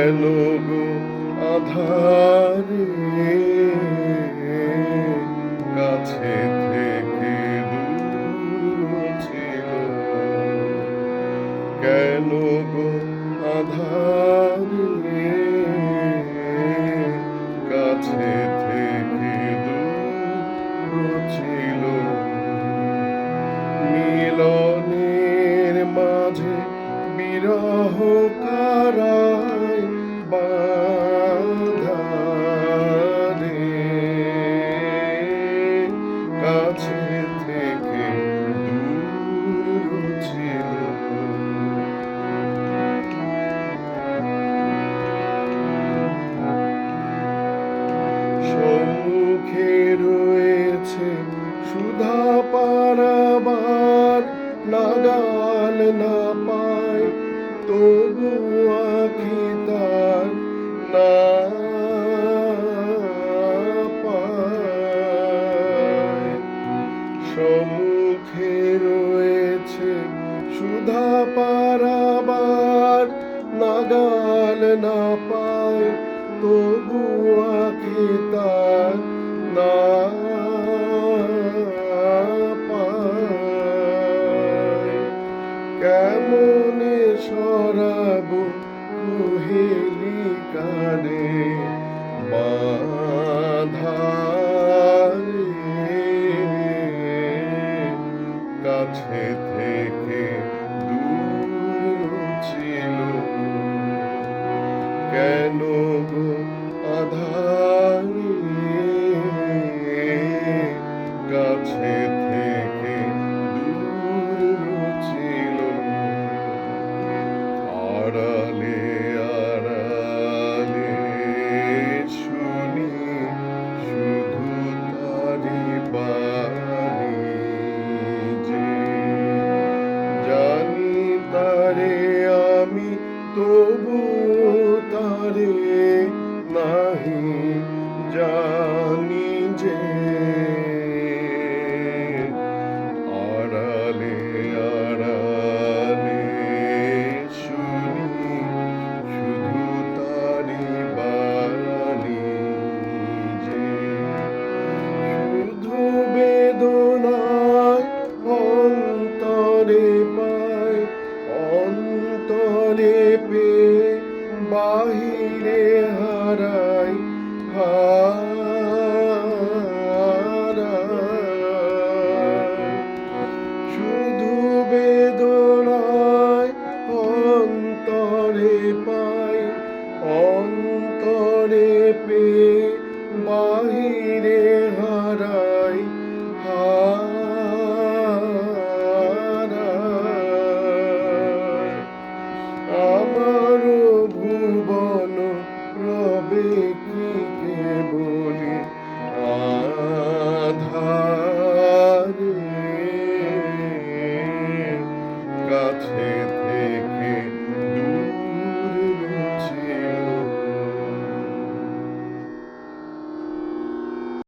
কেন গো আধারে কাছে থেকে দূর ছিল, কেন গো আধারে কাছে থেকে দূর ছিল, মিলনের মাঝে বিরহ কারায় বাঁধা রে, কাছে থেকে দূর ছিল। সম্মুখে রয়েছে সুধা পারাবার, নাগাল না পায় তবু আঁখি তার না পায়। সম্মুখে রয়েছে সুধা পারাবার, নাগাল না পায় তবু আঁখি তার না পায়। কেমনে সরাব কুহেলি কানে বাঁধা রে, কাছে থেকে দূর ছিল, কেন গো আধারে কাছে থেকে দূর ছিল। আড়ালে আড়ালে শুনি শুধু তারি বাণী, যে জানি তারে আমি তবু তারে নাহি জানি যে, আড়ালে আড়ালে শুনি শুধু তারি বাণী, যে শুধু বেদনায় অন্তরে পায়, অন্তরে পেয়ে বাহিরে হারাই হারাই। শুধু বেদনায় অন্তরে পাই, অন্তরে পেয়ে বাহিরে হারাই হারাই। আমারও ভুবন রবে কি কেবলি আধারে, কাছে